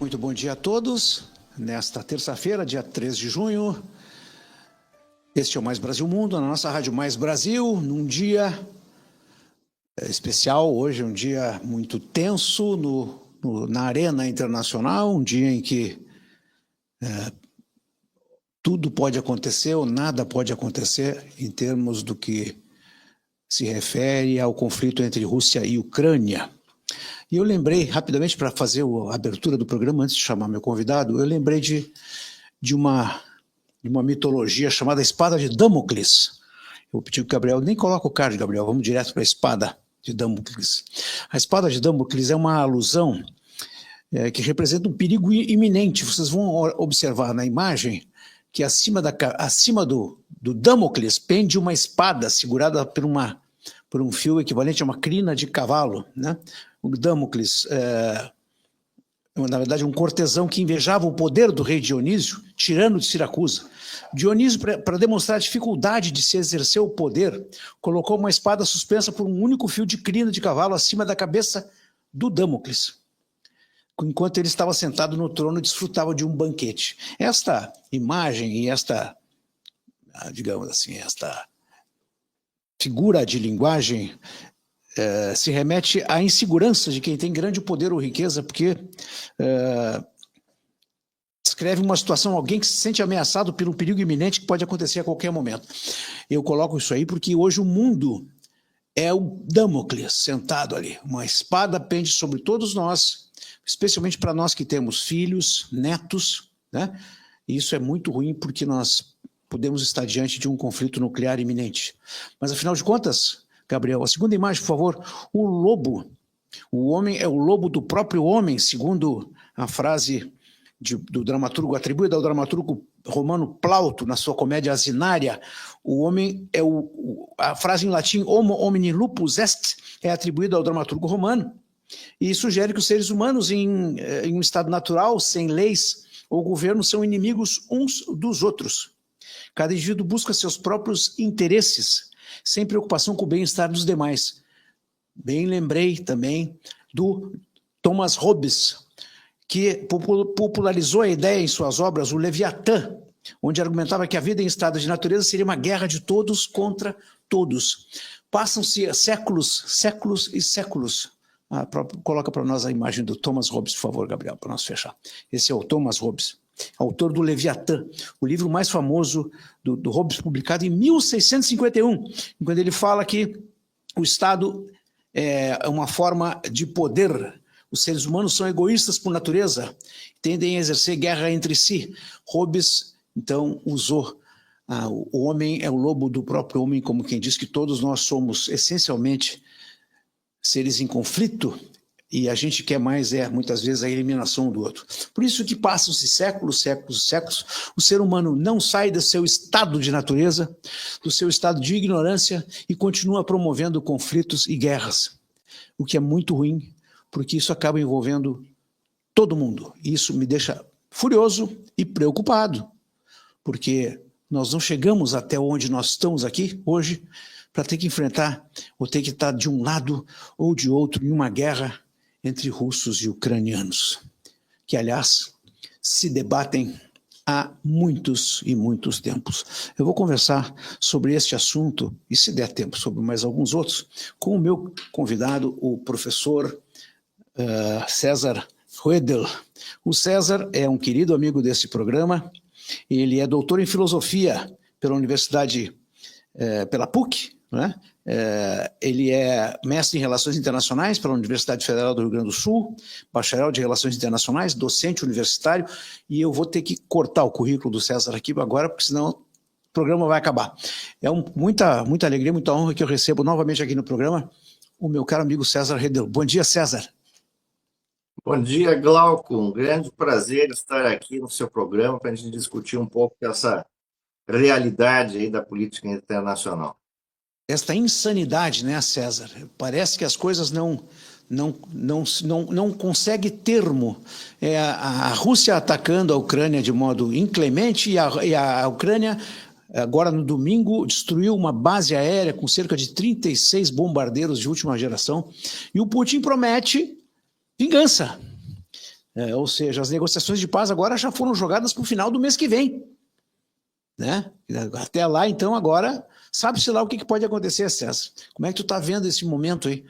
Muito bom dia a todos. Nesta terça-feira, dia 3 de junho, este é o Mais Brasil Mundo, na nossa Rádio Mais Brasil, num dia especial. Hoje é um dia muito tenso na arena internacional, um dia em que tudo pode acontecer ou nada pode acontecer em termos do que se refere ao conflito entre Rússia e Ucrânia. E eu lembrei, rapidamente, para fazer a abertura do programa, antes de chamar meu convidado, eu lembrei de uma mitologia chamada Espada de Damocles. Eu pedi que o Gabriel, nem coloca o card, Gabriel, vamos direto para a Espada de Damocles. A Espada de Damocles é uma alusão que representa um perigo iminente. Vocês vão observar na imagem que acima do Damocles pende uma espada segurada por um fio equivalente a uma crina de cavalo, né? O Damocles na verdade, um cortesão que invejava o poder do rei Dionísio, tirano de Siracusa. Dionísio, para demonstrar a dificuldade de se exercer o poder, colocou uma espada suspensa por um único fio de crina de cavalo acima da cabeça do Damocles, enquanto ele estava sentado no trono e desfrutava de um banquete. Esta imagem e esta, digamos assim, esta figura de linguagem se remete à insegurança de quem tem grande poder ou riqueza, porque descreve uma situação, alguém que se sente ameaçado por um perigo iminente que pode acontecer a qualquer momento. Eu coloco isso aí porque hoje o mundo é o Damocles sentado ali. Uma espada pende sobre todos nós, especialmente para nós que temos filhos, netos, né? E isso é muito ruim porque nós podemos estar diante de um conflito nuclear iminente. Mas, afinal de contas, Gabriel, a segunda imagem, por favor. O lobo, o homem é o lobo do próprio homem, segundo a frase do dramaturgo, atribuída ao dramaturgo romano Plauto, na sua comédia Asinária. O homem é a frase em latim homo homini lupus est é atribuída ao dramaturgo romano e sugere que os seres humanos em um estado natural, sem leis ou governo, são inimigos uns dos outros. Cada indivíduo busca seus próprios interesses, sem preocupação com o bem-estar dos demais. Bem lembrei também do Thomas Hobbes, que popularizou a ideia em suas obras, o Leviatã, onde argumentava que a vida em estado de natureza seria uma guerra de todos contra todos. Passam-se séculos, séculos e séculos. Coloca para nós a imagem do Thomas Hobbes, por favor, Gabriel, para nós fechar. Esse é o Thomas Hobbes, autor do Leviatã, o livro mais famoso do Hobbes, publicado em 1651, quando ele fala que o Estado é uma forma de poder. Os seres humanos são egoístas por natureza, tendem a exercer guerra entre si. Hobbes, então, usou o homem é o lobo do próprio homem, como quem diz que todos nós somos, essencialmente, seres em conflito, e a gente quer mais, muitas vezes, a eliminação do outro. Por isso que passam-se séculos, séculos, séculos, o ser humano não sai do seu estado de natureza, do seu estado de ignorância, e continua promovendo conflitos e guerras, o que é muito ruim, porque isso acaba envolvendo todo mundo. E isso me deixa furioso e preocupado, porque nós não chegamos até onde nós estamos aqui hoje para ter que enfrentar, ou ter que estar de um lado ou de outro em uma guerra entre russos e ucranianos, que, aliás, se debatem há muitos e muitos tempos. Eu vou conversar sobre este assunto, e se der tempo, sobre mais alguns outros, com o meu convidado, o professor César Roedel. O César é um querido amigo desse programa, ele é doutor em filosofia pela Universidade, pela PUC, né? Ele é mestre em Relações Internacionais pela Universidade Federal do Rio Grande do Sul, bacharel de Relações Internacionais, docente universitário, e eu vou ter que cortar o currículo do César aqui agora, porque senão o programa vai acabar. É muita alegria, muita honra que eu recebo novamente aqui no programa o meu caro amigo César Roedel. Bom dia, César. Bom dia, Glauco. Um grande prazer estar aqui no seu programa para a gente discutir um pouco dessa realidade aí da política internacional. Esta insanidade, né, César? Parece que as coisas não conseguem termo. A Rússia atacando a Ucrânia de modo inclemente e a Ucrânia, agora no domingo, destruiu uma base aérea com cerca de 36 bombardeiros de última geração, e o Putin promete vingança. Ou seja, as negociações de paz agora já foram jogadas para o final do mês que vem. Né? Até lá, então, agora, sabe-se lá o que pode acontecer, César. Como é que tu está vendo esse momento aí?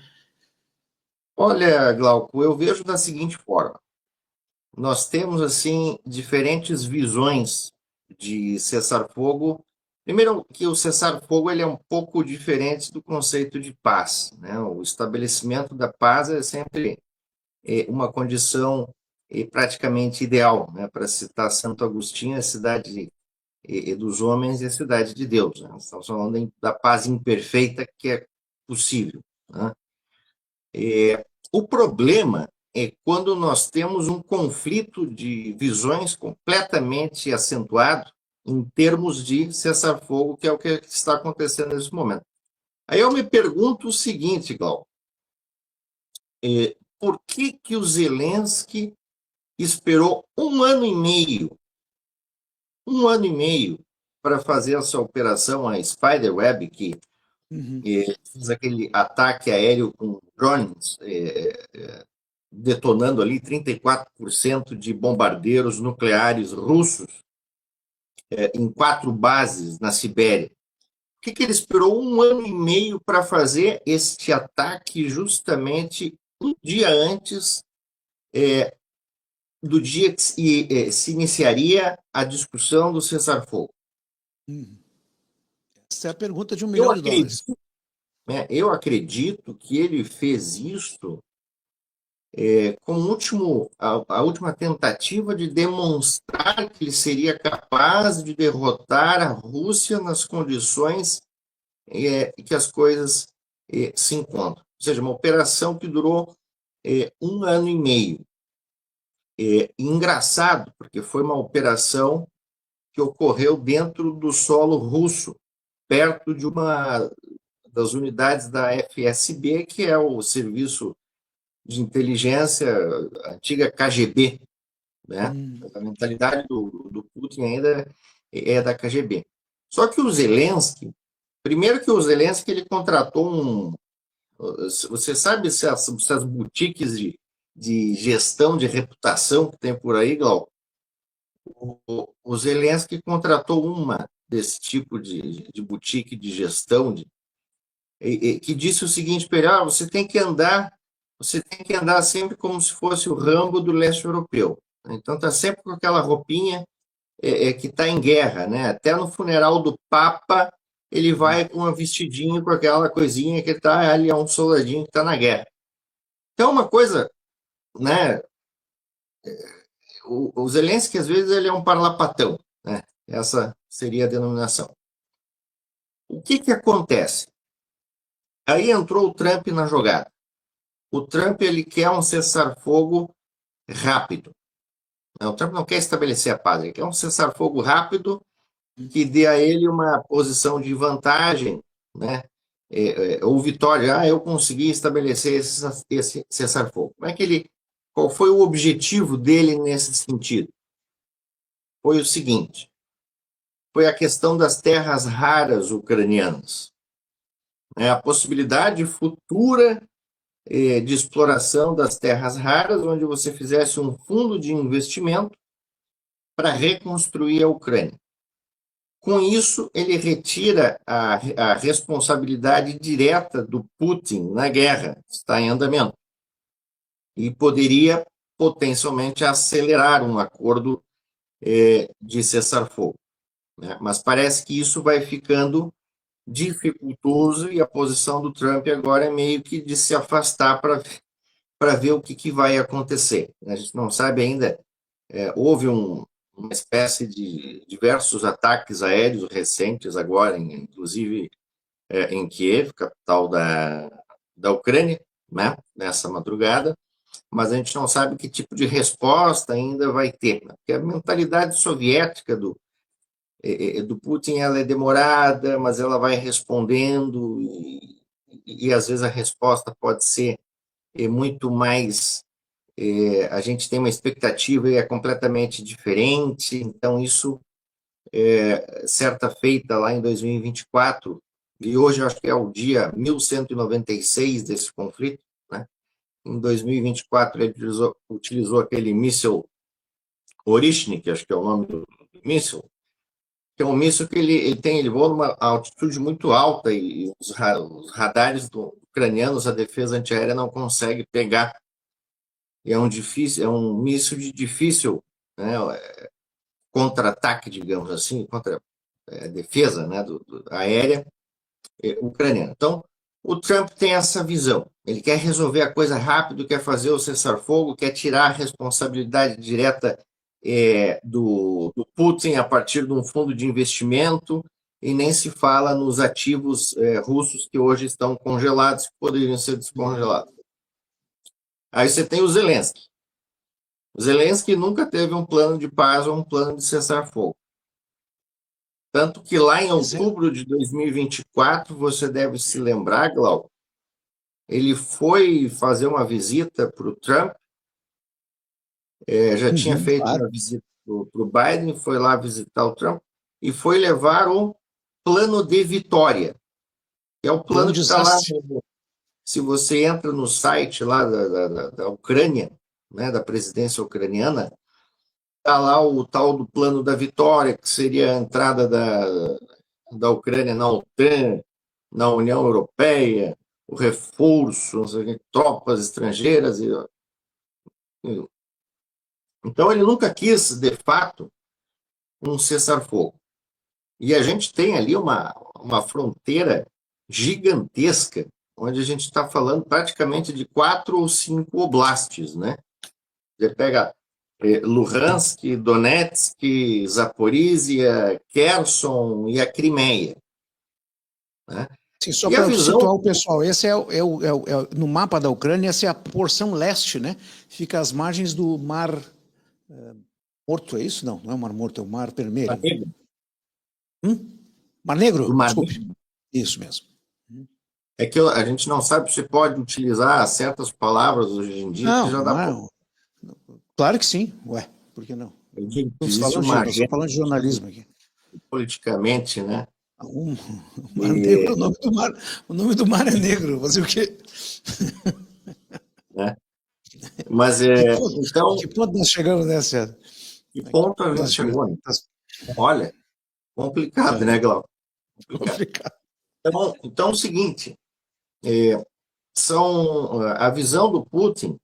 Olha, Glauco, eu vejo da seguinte forma. Nós temos, assim, diferentes visões de cessar-fogo. Primeiro, que o cessar-fogo ele é um pouco diferente do conceito de paz, né? O estabelecimento da paz é sempre uma condição praticamente ideal, né? Para citar Santo Agostinho, a cidade dos homens e a cidade de Deus, né? Estamos falando da paz imperfeita que é possível, né? O problema é quando nós temos um conflito de visões completamente acentuado em termos de cessar-fogo, que é o que está acontecendo nesse momento. Aí eu me pergunto o seguinte, Glauco, por que o Zelensky esperou um ano e meio para fazer essa operação, a Spiderweb, que fez aquele ataque aéreo com drones, detonando ali 34% de bombardeiros nucleares russos em 4 bases na Sibéria? Por que ele esperou um ano e meio para fazer este ataque justamente um dia antes do dia que se iniciaria a discussão do cessar-fogo? Essa é a pergunta de $1 Eu milhão. acredito, né, eu acredito que ele fez isso como a última tentativa de demonstrar que ele seria capaz de derrotar a Rússia nas condições que as coisas se encontram. Ou seja, uma operação que durou um ano e meio. Engraçado, porque foi uma operação que ocorreu dentro do solo russo, perto de uma das unidades da FSB, que é o Serviço de Inteligência, a antiga KGB, né? A mentalidade do Putin ainda é da KGB. Só que o Zelensky, primeiro que o Zelensky ele contratou você sabe se as boutiques de gestão de reputação que tem por aí, Glauco? O Zelensky contratou uma desse tipo de boutique de gestão que disse o seguinte para ele: você tem que andar sempre como se fosse o Rambo do leste europeu. Então tá sempre com aquela roupinha que está em guerra, né? Até no funeral do Papa ele vai com um vestidinho com aquela coisinha que está ali, é um soldadinho que está na guerra. Então uma coisa, né? O Zelensky às vezes ele é um parlapatão, né? Essa seria a denominação. O que acontece? Aí entrou o Trump na jogada. O Trump ele quer um cessar-fogo rápido. O Trump não quer estabelecer a paz, ele quer um cessar-fogo rápido que dê a ele uma posição de vantagem, né? Ou vitória. Eu consegui estabelecer esse cessar-fogo. Qual foi o objetivo dele nesse sentido? Foi o seguinte: foi a questão das terras raras ucranianas. A possibilidade futura de exploração das terras raras, onde você fizesse um fundo de investimento para reconstruir a Ucrânia. Com isso, ele retira a responsabilidade direta do Putin na guerra que está em andamento e poderia potencialmente acelerar um acordo de cessar-fogo. Né? Mas parece que isso vai ficando dificultoso e a posição do Trump agora é meio que de se afastar para ver o que vai acontecer. A gente não sabe ainda. Houve uma espécie de diversos ataques aéreos recentes agora, inclusive em Kiev, capital da Ucrânia, né, nessa madrugada, mas a gente não sabe que tipo de resposta ainda vai ter, né? Porque a mentalidade soviética do Putin ela é demorada, mas ela vai respondendo e às vezes a resposta pode ser muito mais a gente tem uma expectativa e é completamente diferente, então isso certa feita lá em 2024, e hoje eu acho que é o dia 1196 desse conflito, né? em 2024 ele utilizou aquele míssil Orishnik, acho que é o nome do míssil, que é um míssil que ele voa numa altitude muito alta e os radares ucranianos, a defesa antiaérea não consegue pegar. E é um míssil de difícil, né, contra-ataque, digamos assim, contra defesa, né, aérea ucraniana. Então, o Trump tem essa visão. Ele quer resolver a coisa rápido, quer fazer o cessar-fogo, quer tirar a responsabilidade direta do Putin a partir de um fundo de investimento, e nem se fala nos ativos russos que hoje estão congelados, que poderiam ser descongelados. Aí você tem o Zelensky. O Zelensky nunca teve um plano de paz ou um plano de cessar-fogo. Tanto que lá em outubro de 2024, você deve se lembrar, Glauco, ele foi fazer uma visita para o Trump, já tinha feito uma visita para o Biden, foi lá visitar o Trump e foi levar o plano de vitória, que é o plano que está lá. Se você entra no site lá da Ucrânia, né, da presidência ucraniana, está lá o tal do plano da vitória, que seria a entrada da Ucrânia na OTAN, na União Europeia, o reforço, tropas estrangeiras. Então, ele nunca quis, de fato, um cessar-fogo. E a gente tem ali uma fronteira gigantesca, onde a gente está falando praticamente de 4 ou 5 oblastes, né? Você pega Luhansk, Donetsk, Zaporizhia, Kherson e a Crimeia. Né? Sim, só para situar o pessoal, esse no mapa da Ucrânia, essa é a porção leste, né? Fica às margens do Mar Morto, é isso? Não, não é o Mar Morto, é o Mar Vermelho. Mar Negro. Mar Negro? Mar Desculpe. Negro. Isso mesmo. É que a gente não sabe se pode utilizar certas palavras hoje em dia, que já dá não. Claro que sim. Ué, por que não? Nós estamos falando de jornalismo aqui. Politicamente, né? O Mar Negro, o nome do mar é negro. Fazer o quê? Né? Mas então. Que ponto nós chegamos nessa? Que ponto a gente chegou? Olha, complicado, né, Glauco? Complicado. Então é o seguinte: a visão do Putin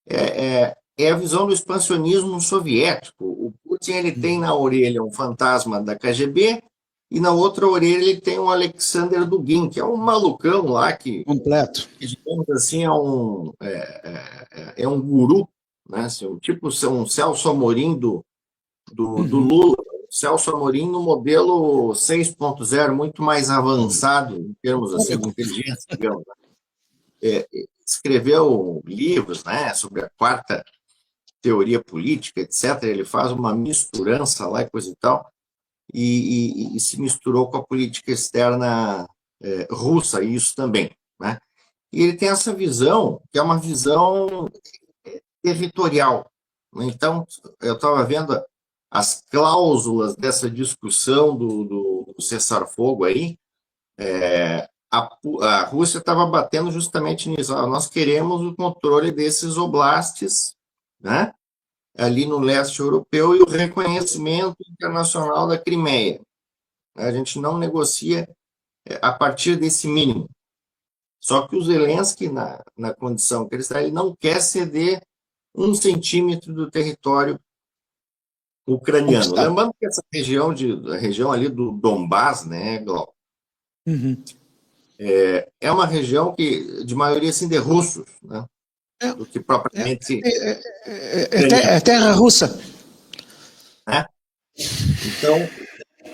é a visão do expansionismo soviético. O Putin ele tem na orelha um fantasma da KGB e na outra orelha ele tem um Alexander Dugin, que é um malucão lá que, digamos assim, é um guru, né? Tipo um Celso Amorim do Lula, Celso Amorim no modelo 6.0, muito mais avançado em termos assim, de inteligência, digamos. Escreveu livros, né, sobre a quarta teoria política, etc. Ele faz uma misturança lá e coisa e tal, e se misturou com a política externa russa, isso também, né? E ele tem essa visão, que é uma visão territorial. Então, eu estava vendo as cláusulas dessa discussão do cessar-fogo aí, a Rússia estava batendo justamente nisso. Nós queremos o controle desses oblastes, né, ali no leste europeu e o reconhecimento internacional da Crimeia. A gente não negocia a partir desse mínimo. Só que o Zelensky, na condição que ele está, ele não quer ceder 1 centímetro do território ucraniano. Lembrando que essa a região ali do Donbás, né, Glauco, é uma região de maioria assim, de russos, né? Do que propriamente... É terra russa. Né? Então,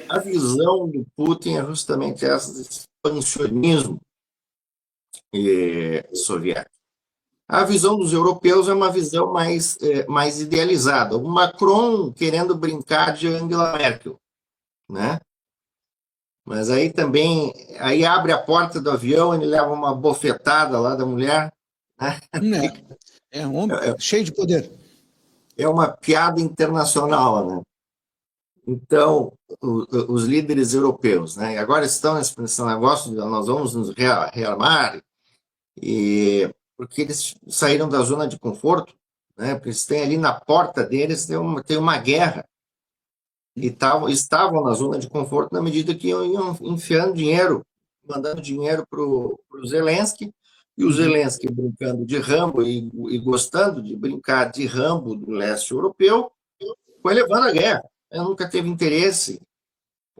a visão do Putin é justamente essa de expansionismo soviético. A visão dos europeus é uma visão mais idealizada. O Macron querendo brincar de Angela Merkel, né? Mas aí também, aí abre a porta do avião, ele leva uma bofetada lá da mulher. Né? É um homem cheio de poder. É uma piada internacional, né? Então, os líderes europeus, né? Agora estão nesse negócio de nós vamos nos rearmar, e porque eles saíram da zona de conforto, né? Porque eles têm ali na porta deles tem uma guerra, e estavam na zona de conforto na medida que iam enfiando dinheiro, mandando dinheiro para o Zelensky, e o Zelensky brincando de Rambo e gostando de brincar de Rambo do leste europeu, foi levando a guerra. Ele nunca teve interesse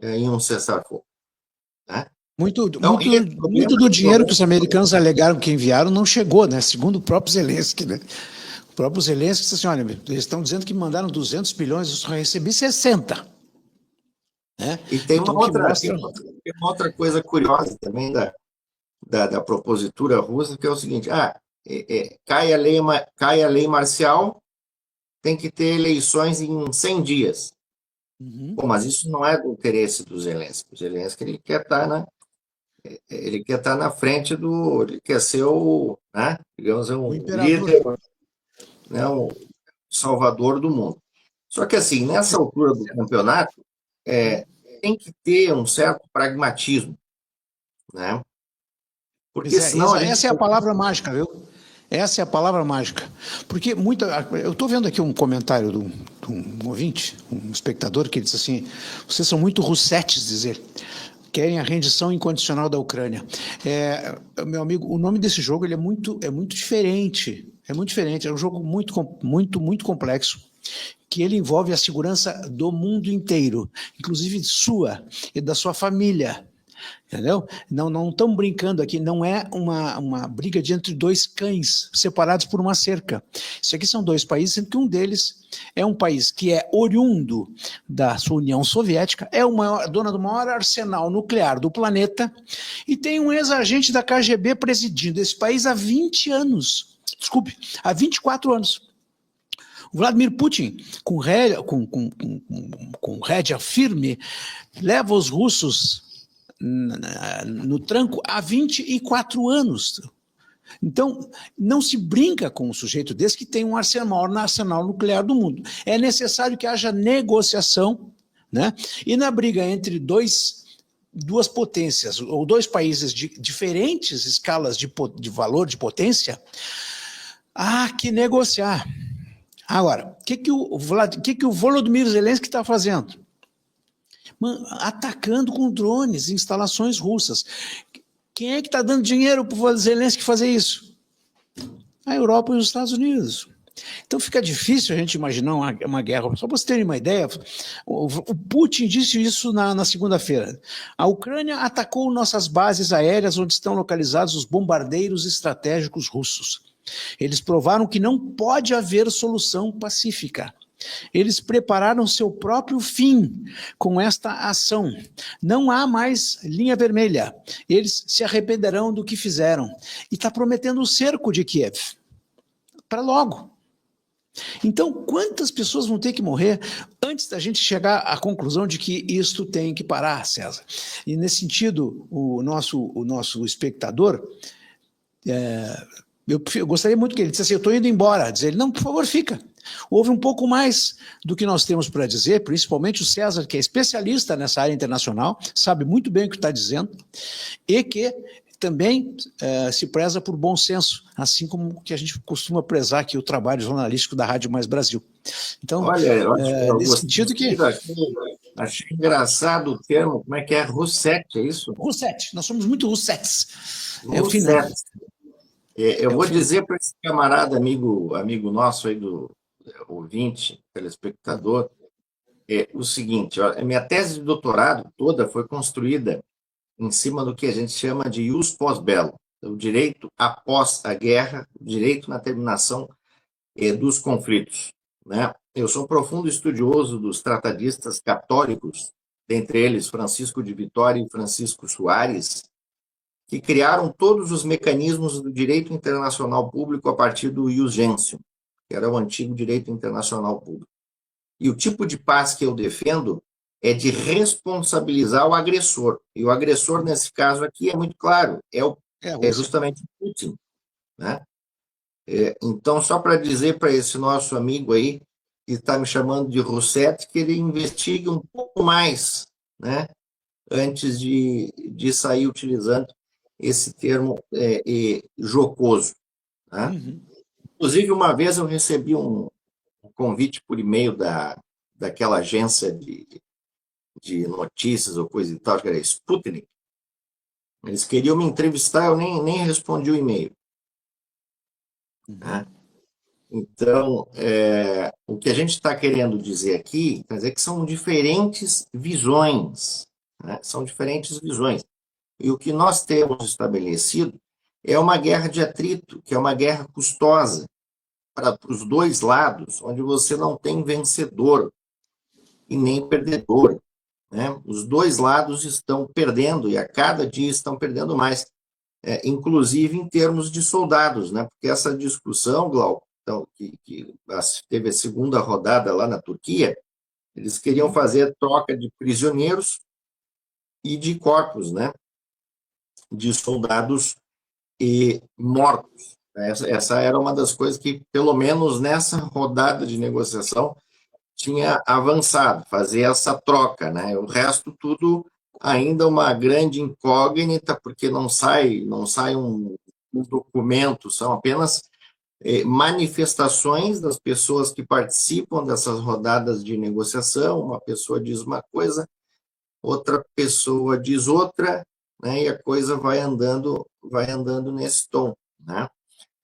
em um cessar-fogo, né? Então, Muito do dinheiro que os americanos alegaram que enviaram não chegou, né? Segundo o próprio Zelensky, né? O próprio Zelensky disse assim, olha, eles estão dizendo que mandaram 200 bilhões, eu só recebi 60. Né? E tem uma, Então, tem uma outra coisa curiosa também da propositura russa, que é o seguinte, cai a lei marcial, tem que ter eleições em 100 dias. Pô, mas isso não é do interesse do Zelensky. O Zelensky ele quer estar na frente ele quer ser né, digamos, um líder, né, um salvador do mundo. Só que assim, nessa altura do campeonato, tem que ter um certo pragmatismo, né? Porque senão essa é a palavra mágica, viu? Essa é a palavra mágica. Porque eu estou vendo aqui um comentário de um ouvinte, um espectador, que disse assim, vocês são muito russetes, diz ele, querem a rendição incondicional da Ucrânia. Meu amigo, o nome desse jogo ele é muito diferente. É muito diferente, é um jogo muito complexo, que ele envolve a segurança do mundo inteiro, inclusive sua e da sua família. Entendeu? Não estão brincando aqui, não é uma briga entre dois cães separados por uma cerca. Isso aqui são dois países, sendo que um deles é um país que é oriundo da sua União Soviética, é dona do maior arsenal nuclear do planeta e tem um ex-agente da KGB presidindo esse país há 20 anos. Desculpe, há 24 anos. O Vladimir Putin, com rédea firme, leva os russos no tranco há 24 anos. Então, não se brinca com um sujeito desse que tem um arsenal nuclear do mundo. É necessário que haja negociação, né? E na briga entre duas potências, ou dois países de diferentes escalas de valor de potência, há que negociar. Agora, o que o Volodymyr Zelensky está fazendo? Atacando com drones instalações russas. Quem é que está dando dinheiro para o Zelensky fazer isso? A Europa e os Estados Unidos. Então fica difícil a gente imaginar uma guerra. Só para vocês terem uma ideia, o Putin disse isso na segunda-feira. A Ucrânia atacou nossas bases aéreas onde estão localizados os bombardeiros estratégicos russos. Eles provaram que não pode haver solução pacífica. Eles prepararam seu próprio fim com esta ação. Não há mais linha vermelha. Eles se arrependerão do que fizeram. E está prometendo o cerco de Kiev. Para logo. Então, quantas pessoas vão ter que morrer antes da gente chegar à conclusão de que isto tem que parar, César? E nesse sentido, o nosso espectador... Eu gostaria muito que ele dissesse assim, eu estou indo embora. Dizer ele, não, por favor, fica. Houve um pouco mais do que nós temos para dizer, principalmente o César, que é especialista nessa área internacional, sabe muito bem o que está dizendo, e que também se preza por bom senso, assim como que a gente costuma prezar aqui o trabalho jornalístico da Rádio Mais Brasil. Então, nesse sentido que... Achei engraçado o termo, como é que é? Russete, é isso? Russete, nós somos muito russetes. É o final. Eu vou dizer para esse camarada, amigo nosso aí, do ouvinte, telespectador, o seguinte, a minha tese de doutorado toda foi construída em cima do que a gente chama de ius pós bello, o direito após a guerra, o direito na terminação dos conflitos, né? Eu sou um profundo estudioso dos tratadistas católicos, dentre eles Francisco de Vitória e Francisco Soares, que criaram todos os mecanismos do direito internacional público a partir do ius gentium, que era o antigo direito internacional público. E o tipo de paz que eu defendo é de responsabilizar o agressor. E o agressor, nesse caso aqui, é muito claro, é justamente o Putin, né? Então, só para dizer para esse nosso amigo aí, que está me chamando de Russetti, que ele investigue um pouco mais, né, antes de sair utilizando esse termo jocoso. né? Uhum. Inclusive, uma vez eu recebi um convite por e-mail daquela agência de notícias ou coisa e tal, que era Sputnik. Eles queriam me entrevistar, eu nem respondi o e-mail, né? Então, o que a gente está querendo dizer aqui, quer dizer que são diferentes visões, né? São diferentes visões. E o que nós temos estabelecido é uma guerra de atrito, que é uma guerra custosa para os dois lados, onde você não tem vencedor e nem perdedor, né? Os dois lados estão perdendo e a cada dia estão perdendo mais, inclusive em termos de soldados, né? Porque essa discussão, Glauco, então, que teve a segunda rodada lá na Turquia, eles queriam fazer troca de prisioneiros e de corpos, né? De soldados e mortos. Essa era uma das coisas que, pelo menos nessa rodada de negociação, tinha avançado, fazer essa troca, né? O resto tudo ainda uma grande incógnita, porque não sai um documento, são apenas manifestações das pessoas que participam dessas rodadas de negociação. Uma pessoa diz uma coisa, outra pessoa diz outra, né? E a coisa vai andando nesse tom, né?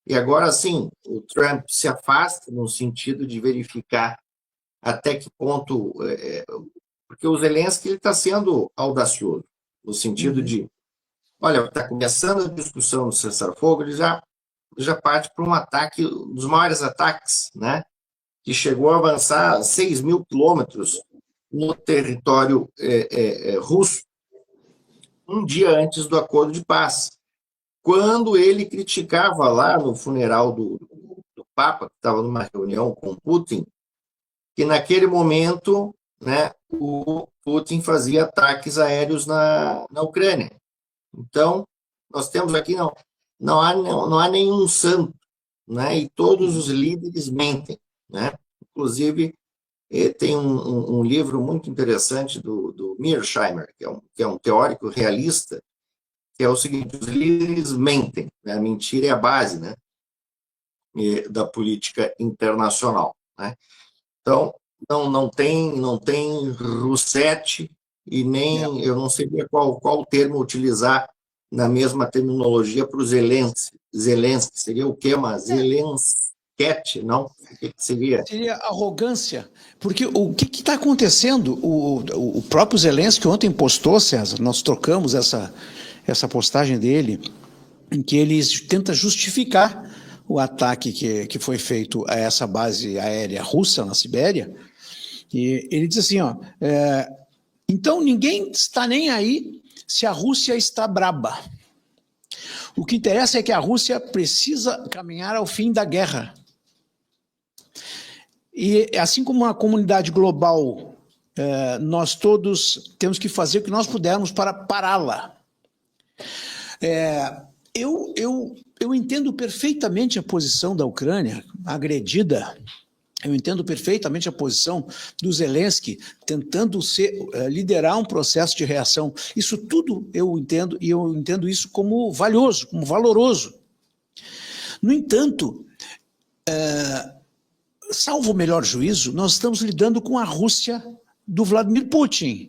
E agora, sim, o Trump se afasta no sentido de verificar até que ponto, porque o Zelensky está sendo audacioso, no sentido de, olha, está começando a discussão do cessar-fogo, ele já parte para um ataque, um dos maiores ataques, né, que chegou a avançar 6.000 quilômetros no território russo, um dia antes do acordo de paz, quando ele criticava lá no funeral do Papa, que estava numa reunião com Putin, que naquele momento, né, o Putin fazia ataques aéreos na Ucrânia. Então, nós temos aqui, não há nenhum santo, né, e todos os líderes mentem, né? Inclusive, tem um livro muito interessante do Mearsheimer, que é um teórico realista, que é o seguinte: os líderes mentem, né? A mentira é a base, né, da política internacional, né? Então, não tem Rousseff e nem, eu não sabia qual termo utilizar na mesma terminologia para o Zelensky. Zelensky seria o quê? Uma Zelensket, não? O que seria? Seria arrogância, porque o que está acontecendo? O próprio Zelensky ontem postou, César, nós trocamos essa postagem dele, em que ele tenta justificar o ataque que foi feito a essa base aérea russa na Sibéria, e ele diz assim, ó, então ninguém está nem aí se a Rússia está braba. O que interessa é que a Rússia precisa caminhar ao fim da guerra. E assim como a comunidade global, nós todos temos que fazer o que nós pudermos para pará-la. Eu entendo perfeitamente a posição da Ucrânia agredida. Eu entendo perfeitamente a posição do Zelensky tentando liderar um processo de reação. Isso tudo eu entendo, e eu entendo isso como valioso, como valoroso. No entanto, salvo o melhor juízo, nós estamos lidando com a Rússia do Vladimir Putin.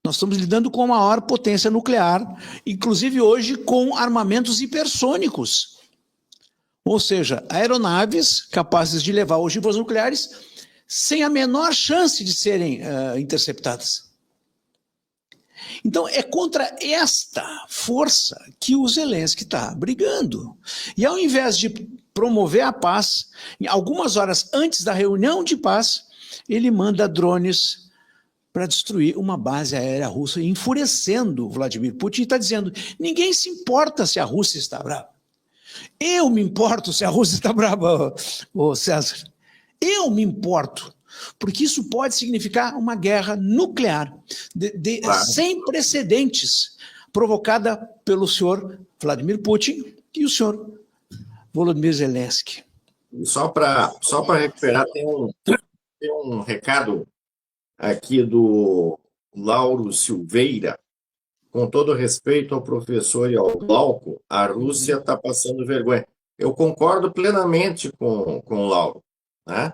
Nós estamos lidando com a maior potência nuclear, inclusive hoje com armamentos hipersônicos. Ou seja, aeronaves capazes de levar ogivas nucleares sem a menor chance de serem interceptadas. Então, é contra esta força que o Zelensky está brigando. E ao invés de promover a paz, algumas horas antes da reunião de paz, ele manda drones para destruir uma base aérea russa, enfurecendo Vladimir Putin, e está dizendo, ninguém se importa se a Rússia está brava. Eu me importo se a Rússia está brava, ô César. Eu me importo, porque isso pode significar uma guerra nuclear claro, sem precedentes, provocada pelo senhor Vladimir Putin e o senhor Volodymyr Zelensky. Só para recuperar, tem um recado aqui do Lauro Silveira. Com todo respeito ao professor e ao Glauco, a Rússia está passando vergonha. eu concordo plenamente com o Lauro, né?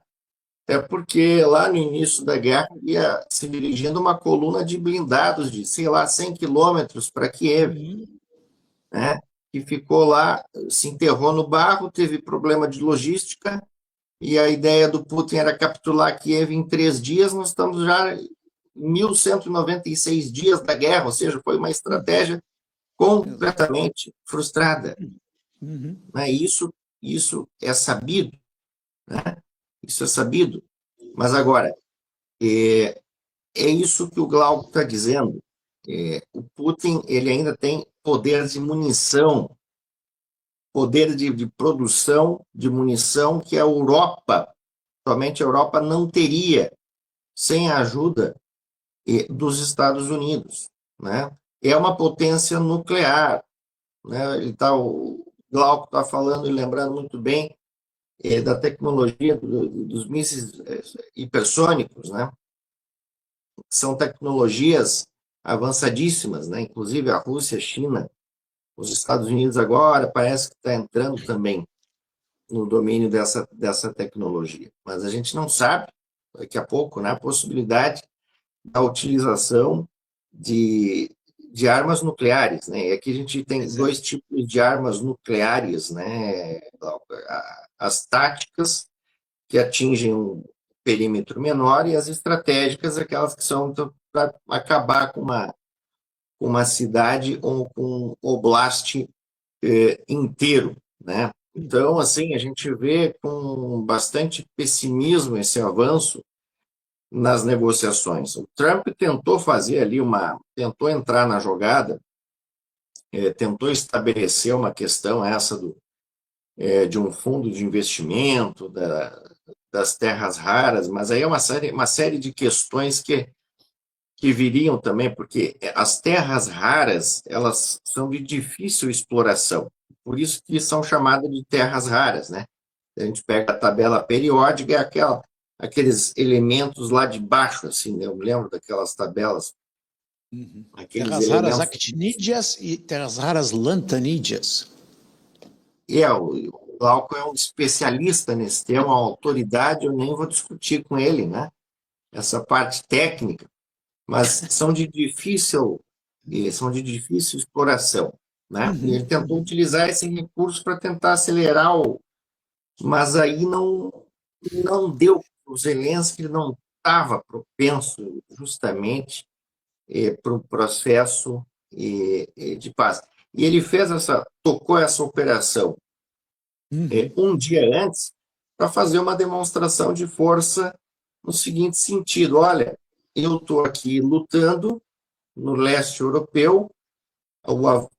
É porque lá no início da guerra ia se dirigindo uma coluna de blindados de, sei lá, 100 quilômetros para Kiev, Uhum. né? E ficou lá, se enterrou no barro, teve problema de logística, e a ideia do Putin era capturar Kiev em 3 dias. Nós estamos já em 1.196 dias da guerra, ou seja, foi uma estratégia completamente frustrada, Uhum. né? Isso é sabido, né? Isso é sabido. Mas agora, é isso que o Glauco está dizendo. O Putin ele ainda tem poder de munição, poder de produção de munição que a Europa, somente a Europa não teria sem a ajuda dos Estados Unidos, né? É uma potência nuclear, né? O Glauco está falando e lembrando muito bem da tecnologia dos mísseis hipersônicos, né? São tecnologias avançadíssimas, né? Inclusive a Rússia, a China, os Estados Unidos agora parece que está entrando também no domínio dessa tecnologia. Mas a gente não sabe, daqui a pouco, né, a possibilidade da utilização de armas nucleares, né? E aqui a gente tem dois tipos de armas nucleares, né? As táticas, que atingem um perímetro menor, e as estratégicas, aquelas que são para acabar com uma cidade ou com um oblast inteiro, né? Então, assim, a gente vê com bastante pessimismo esse avanço nas negociações. O Trump tentou fazer ali tentou entrar na jogada, tentou estabelecer uma questão essa de um fundo de investimento das terras raras, mas aí é uma série de questões que viriam também, porque as terras raras, elas são de difícil exploração, por isso que são chamadas de terras raras, né? A gente pega a tabela periódica, aqueles elementos lá de baixo, assim, né? Eu me lembro daquelas tabelas, aqueles Terras raras elementos. actinídeas e terras raras lantanídeas. O Glauco é um especialista nesse tema, uma autoridade, eu nem vou discutir com ele, né? Essa parte técnica, mas são de difícil exploração, né? E ele tentou utilizar esse recurso para tentar acelerar mas aí não deu. O Zelensky não estava propenso justamente para o processo de paz. E ele tocou essa operação um dia antes para fazer uma demonstração de força no seguinte sentido: olha, eu estou aqui lutando no leste europeu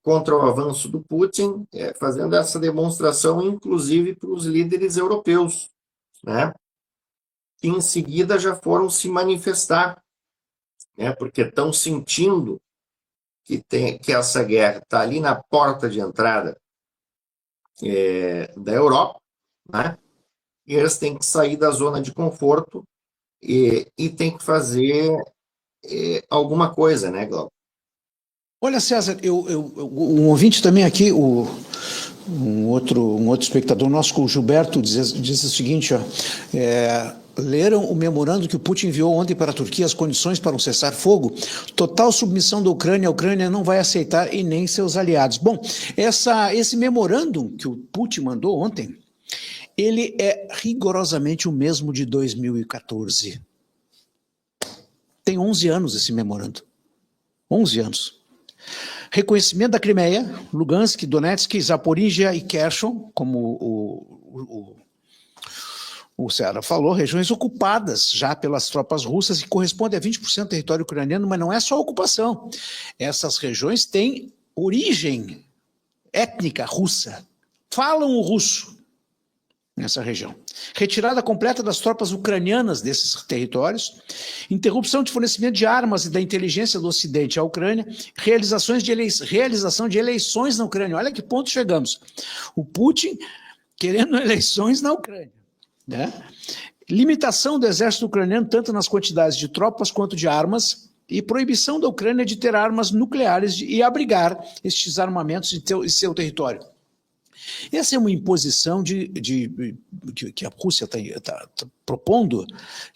contra o avanço do Putin, fazendo essa demonstração, inclusive para os líderes europeus, né? Que em seguida já foram se manifestar, né? Porque estão sentindo que essa guerra está ali na porta de entrada da Europa, né? E eles têm que sair da zona de conforto e têm que fazer alguma coisa, né, Glauco? Olha, César, um ouvinte também aqui, um outro espectador nosso, o Gilberto, diz o seguinte, ó, leram o memorando que o Putin enviou ontem para a Turquia as condições para um cessar-fogo, total submissão da Ucrânia, a Ucrânia não vai aceitar e nem seus aliados. Bom, esse memorando que o Putin mandou ontem, ele é rigorosamente o mesmo de 2014. Tem 11 anos esse memorando. 11 anos. Reconhecimento da Crimeia, Lugansk, Donetsk, Zaporígia e Kherson, como o Ceará falou, regiões ocupadas já pelas tropas russas, e corresponde a 20% do território ucraniano, mas não é só ocupação. Essas regiões têm origem étnica russa, falam o russo nessa região. Retirada completa das tropas ucranianas desses territórios, interrupção de fornecimento de armas e da inteligência do Ocidente à Ucrânia, realização de eleições na Ucrânia. Olha que ponto chegamos. O Putin querendo eleições na Ucrânia, né? Limitação do exército ucraniano tanto nas quantidades de tropas quanto de armas, e proibição da Ucrânia de ter armas nucleares e abrigar estes armamentos em seu território. Essa é uma imposição que a Rússia está propondo,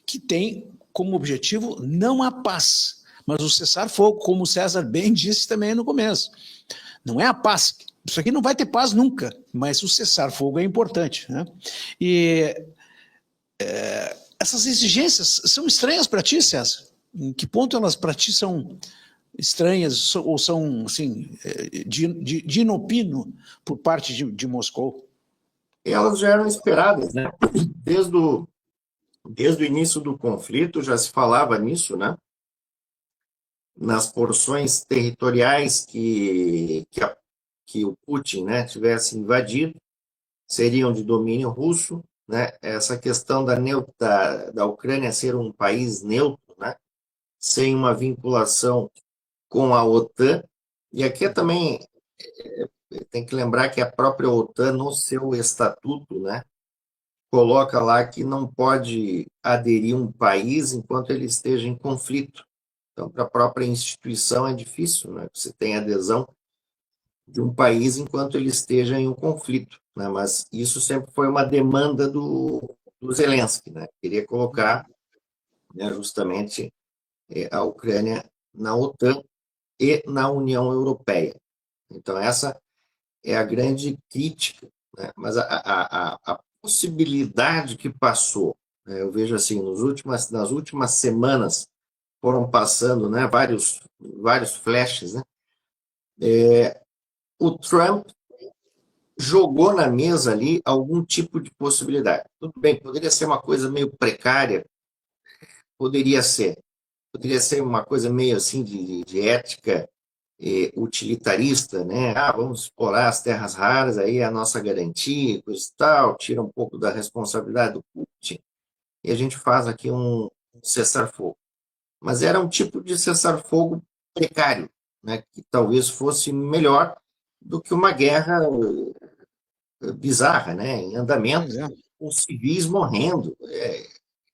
que tem como objetivo não a paz, mas o cessar-fogo, como o César bem disse também no começo. Não é a paz. Isso aqui não vai ter paz nunca, mas o cessar-fogo é importante, né? E essas exigências são estranhas para ti, César? Em que ponto elas para ti são estranhas ou são, assim, de inopino por parte de Moscou? Elas já eram esperadas, né? Desde o início do conflito já se falava nisso, né? Nas porções territoriais que o Putin, né, tivesse invadido, seriam de domínio russo, né? Essa questão da Ucrânia ser um país neutro, né? Sem uma vinculação com a OTAN. E aqui também tem que lembrar que a própria OTAN, no seu estatuto, né, coloca lá que não pode aderir um país enquanto ele esteja em conflito. Então, para a própria instituição é difícil, né? Você tem adesão de um país enquanto ele esteja em um conflito, né? Mas isso sempre foi uma demanda do Zelensky, né? Queria colocar, né, justamente a Ucrânia na OTAN e na União Europeia. Então, essa é a grande crítica, né? Mas a possibilidade que passou, né? Eu vejo assim, nas últimas semanas foram passando, né, vários flashes, né? O Trump jogou na mesa ali algum tipo de possibilidade. Tudo bem, poderia ser uma coisa meio precária, poderia ser uma coisa meio assim de ética utilitarista, né? Vamos explorar as terras raras, aí é a nossa garantia, coisa e tal, tira um pouco da responsabilidade do Putin, e a gente faz aqui um cessar-fogo. Mas era um tipo de cessar-fogo precário, né? Que talvez fosse melhor do que uma guerra bizarra, né? Em andamento, com civis morrendo.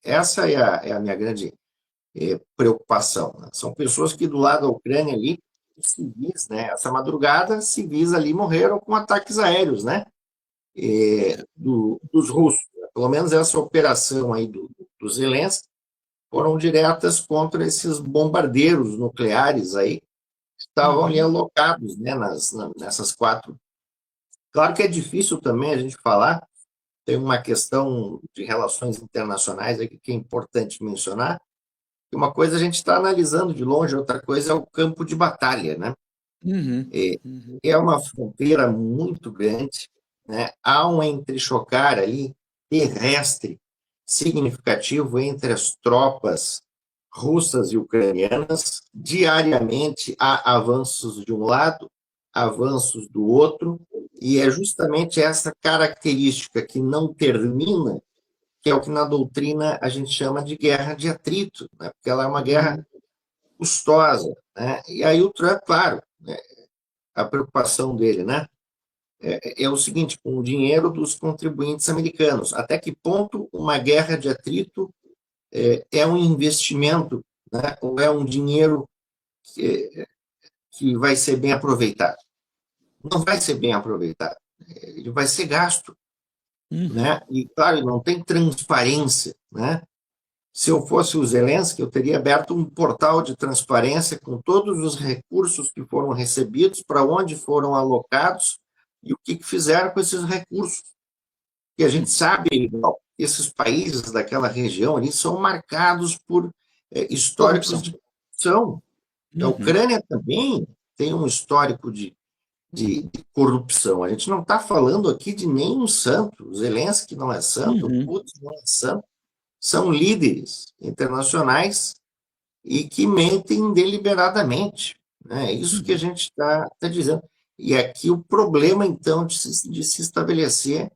Essa é a minha grande preocupação, né? São pessoas que do lado da Ucrânia ali, civis, né? Essa madrugada, civis ali morreram com ataques aéreos, né? Dos russos. Pelo menos essa operação aí do Zelensky foram diretas contra esses bombardeiros nucleares aí, que estavam ali alocados, né, nessas quatro. Claro que é difícil também a gente falar, tem uma questão de relações internacionais aqui que é importante mencionar. Uma coisa a gente está analisando de longe, outra coisa é o campo de batalha, né? É uma fronteira muito grande, né? Há um entrechocar ali terrestre significativo entre as tropas russas e ucranianas. Diariamente há avanços de um lado, avanços do outro, e é justamente essa característica que não termina que é o que na doutrina a gente chama de guerra de atrito, né? Porque ela é uma guerra custosa, né? E aí o Trump, claro, né, a preocupação dele, né, é o seguinte, com o dinheiro dos contribuintes americanos, até que ponto uma guerra de atrito é um investimento, né, ou é um dinheiro que vai ser bem aproveitado? Não vai ser bem aproveitado, ele vai ser gasto, né? E, claro, não tem transparência, né? Se eu fosse o Zelensky, eu teria aberto um portal de transparência com todos os recursos que foram recebidos, para onde foram alocados e o que fizeram com esses recursos. E a gente sabe, esses países daquela região ali são marcados por históricos de corrupção. A Ucrânia também tem um histórico de corrupção. A gente não está falando aqui de nenhum santo. O Zelensky não é santo, o Putin não é santo. São líderes internacionais e que mentem deliberadamente. É isso que a gente está dizendo. E aqui o problema, então, de se estabelecer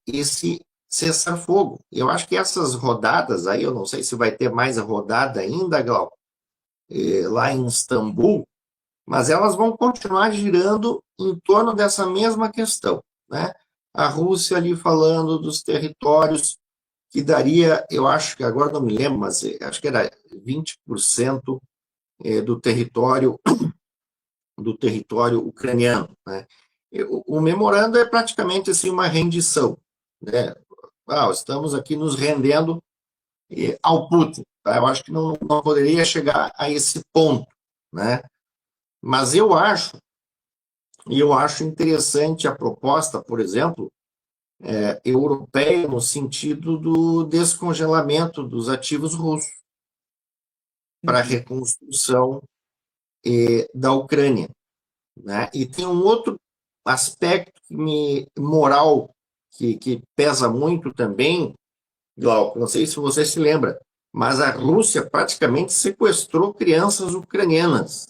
esse cessar-fogo. Eu acho que essas rodadas aí, eu não sei se vai ter mais a rodada ainda, Glau, lá em Istambul, mas elas vão continuar girando em torno dessa mesma questão, né? A Rússia ali falando dos territórios que daria, eu acho que agora não me lembro, mas acho que era 20% do território ucraniano, né? O memorando é praticamente assim, uma rendição, né? Estamos aqui nos rendendo ao Putin. Tá? Eu acho que não poderia chegar a esse ponto, né? Mas eu acho interessante a proposta, por exemplo, europeia, no sentido do descongelamento dos ativos russos para a reconstrução da Ucrânia, né? E tem um outro aspecto moral que pesa muito também, Glauco, não sei se você se lembra, mas a Rússia praticamente sequestrou crianças ucranianas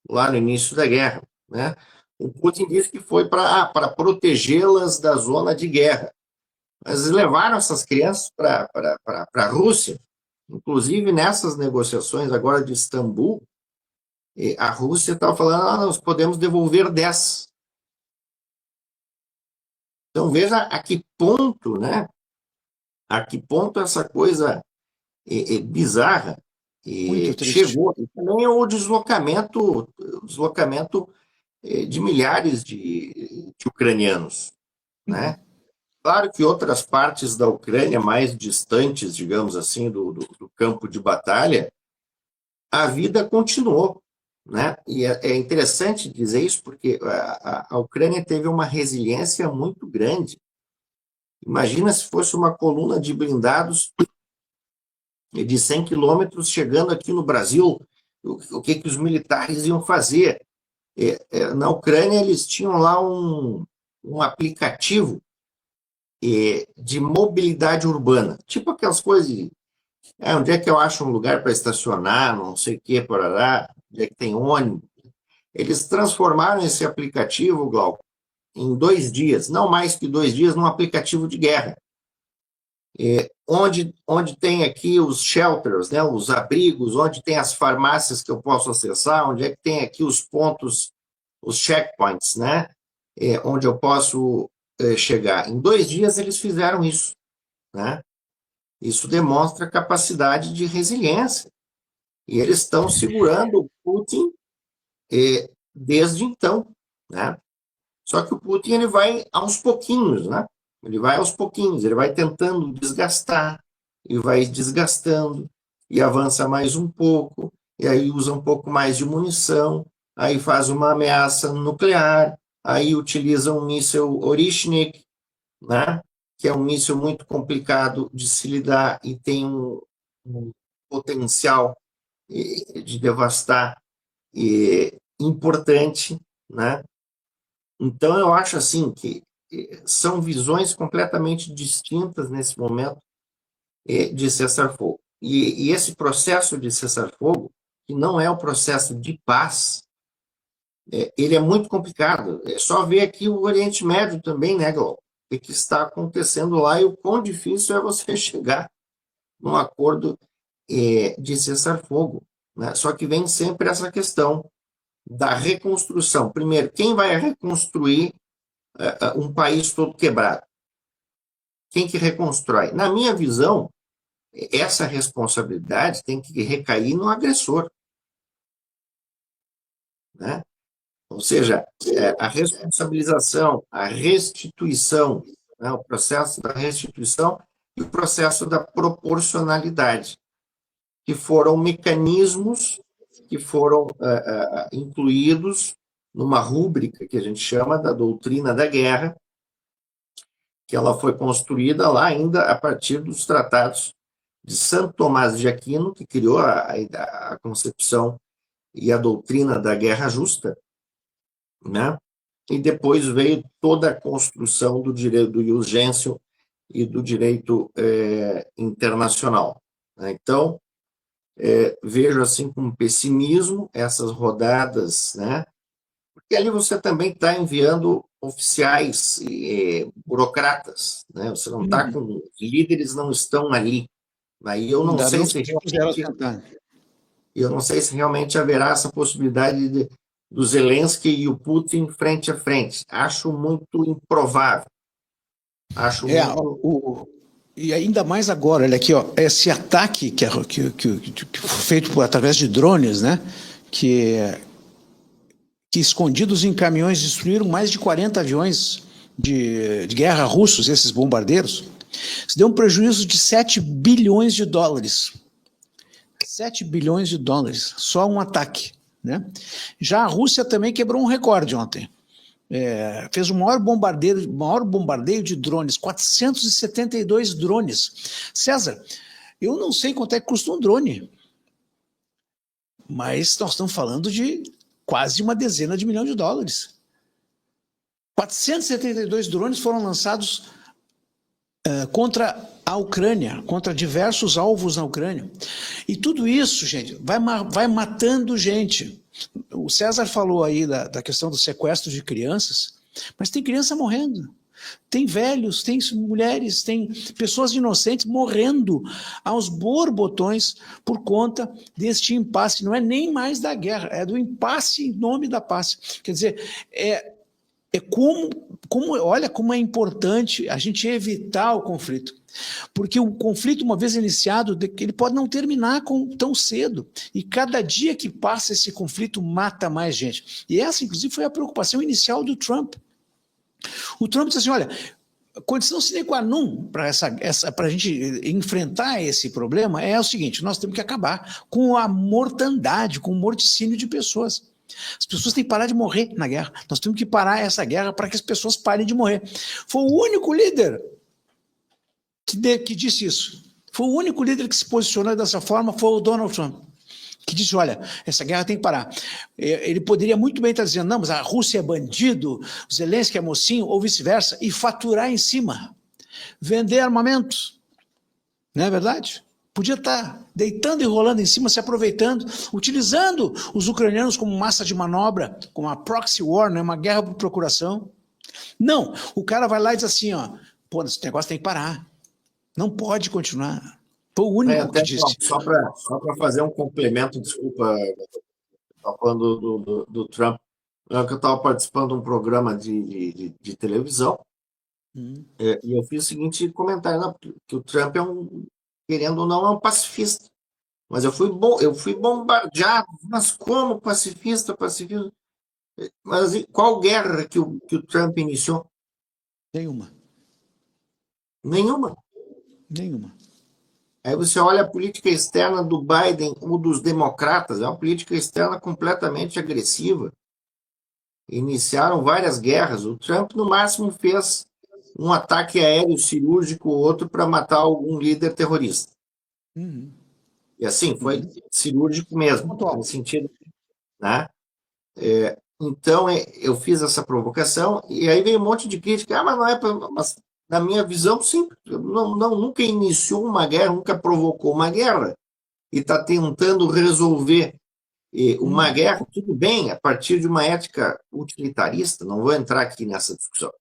lá no início da guerra, né? O Putin disse que foi para protegê-las da zona de guerra, mas levaram essas crianças para a Rússia. Inclusive, nessas negociações agora de Istambul, a Rússia estava falando, nós podemos devolver 10. Então, veja a que ponto, né? A que ponto essa coisa bizarra Muito triste. chegou. E também o deslocamento de milhares de ucranianos, né? Claro que outras partes da Ucrânia, mais distantes, digamos assim, do campo de batalha, a vida continuou, né? E é interessante dizer isso porque a Ucrânia teve uma resiliência muito grande. Imagina se fosse uma coluna de blindados de 100 quilômetros chegando aqui no Brasil, o que os militares iam fazer? Na Ucrânia, eles tinham lá um aplicativo de mobilidade urbana, tipo aquelas coisas de onde é que eu acho um lugar para estacionar, não sei o que, porará, onde é que tem ônibus. Eles transformaram esse aplicativo, Glauco, em 2 dias, não mais que 2 dias, num aplicativo de guerra. Onde tem aqui os shelters, né, os abrigos, onde tem as farmácias que eu posso acessar, onde é que tem aqui os pontos, os checkpoints, né, onde eu posso chegar. Em 2 dias eles fizeram isso, né? Isso demonstra capacidade de resiliência. E eles estão segurando o Putin desde então, né? Só que o Putin ele vai aos pouquinhos, né? Ele vai aos pouquinhos, ele vai tentando desgastar, e vai desgastando, e avança mais um pouco, e aí usa um pouco mais de munição, aí faz uma ameaça nuclear, aí utiliza um míssil Orishnik, né? Que é um míssil muito complicado de se lidar e tem um potencial de devastar importante, né? Então, eu acho assim que são visões completamente distintas nesse momento de cessar-fogo. E esse processo de cessar-fogo, que não é o processo de paz, ele é muito complicado. É só ver aqui o Oriente Médio também, né, Glauco? O que está acontecendo lá e o quão difícil é você chegar num acordo de cessar-fogo, né? Só que vem sempre essa questão da reconstrução. Primeiro, quem vai reconstruir um país todo quebrado? Quem que reconstrói? Na minha visão, essa responsabilidade tem que recair no agressor, né? Ou seja, a responsabilização, a restituição, né? O processo da restituição e o processo da proporcionalidade, que foram mecanismos que foram incluídos numa rúbrica que a gente chama da doutrina da guerra, que ela foi construída lá ainda a partir dos tratados de Santo Tomás de Aquino, que criou a concepção e a doutrina da guerra justa, né? E depois veio toda a construção do direito do ius gentium e do direito internacional, né? Então, vejo assim com pessimismo essas rodadas, né? Porque ali você também está enviando oficiais e burocratas, né? Você não está com os líderes, não estão ali. Aí eu não Ainda sei não se se puseram a realmente, tentar. eu não sei se realmente haverá essa possibilidade do Zelensky e o Putin frente a frente. Acho muito improvável. Acho muito. E ainda mais agora, olha aqui, ó, esse ataque que foi feito através de drones, né? Que que escondidos em caminhões destruíram mais de 40 aviões de guerra russos, esses bombardeiros. Isso deu um prejuízo de 7 bilhões de dólares. 7 bilhões de dólares, só um ataque, né? Já a Rússia também quebrou um recorde ontem. Fez o maior bombardeio de drones, 472 drones. César, eu não sei quanto é que custa um drone, mas nós estamos falando de quase uma dezena de milhões de dólares. 472 drones foram lançados contra a Ucrânia, contra diversos alvos na Ucrânia. E tudo isso, gente, vai matando gente. O César falou aí da questão do sequestro de crianças, mas tem criança morrendo. Tem velhos, tem mulheres, tem pessoas inocentes morrendo aos borbotões por conta deste impasse. Não é nem mais da guerra, é do impasse em nome da paz. Quer dizer, olha como é importante a gente evitar o conflito. Porque o conflito, uma vez iniciado, ele pode não terminar tão cedo. E cada dia que passa esse conflito mata mais gente. E essa, inclusive, foi a preocupação inicial do Trump. O Trump disse assim, olha, condição sine qua non para a gente enfrentar esse problema é o seguinte, nós temos que acabar com a mortandade, com o morticínio de pessoas. As pessoas têm que parar de morrer na guerra. Nós temos que parar essa guerra para que as pessoas parem de morrer. Foi o único líder que disse isso. Foi o único líder que se posicionou dessa forma, foi o Donald Trump, que disse, olha, essa guerra tem que parar. Ele poderia muito bem estar dizendo, não, mas a Rússia é bandido, o Zelensky é mocinho, ou vice-versa, e faturar em cima, vender armamentos. Não é verdade? Podia estar deitando e rolando em cima, se aproveitando, utilizando os ucranianos como massa de manobra, como uma proxy war, né, uma guerra por procuração. Não, o cara vai lá e diz assim, ó, pô, esse negócio tem que parar. Não pode continuar. Foi o único que disse. Só para fazer um complemento, desculpa, falando do Trump, eu estava participando de um programa de televisão, e eu fiz o seguinte comentário, que o Trump querendo ou não, é um pacifista. Mas eu fui bombardeado, mas como pacifista? Mas qual guerra que o Trump iniciou? Nenhuma. Nenhuma. Nenhuma. Aí você olha a política externa do Biden ou dos democratas, é uma política externa completamente agressiva. Iniciaram várias guerras. O Trump, no máximo, fez um ataque aéreo cirúrgico ou outro para matar algum líder terrorista. Uhum. E assim, foi cirúrgico mesmo, no sentido, né? Então, eu fiz essa provocação, e aí veio um monte de crítica. Mas não é mas na minha visão, sim, nunca iniciou uma guerra, nunca provocou uma guerra, e está tentando resolver uma guerra, tudo bem, a partir de uma ética utilitarista, não vou entrar aqui nessa discussão.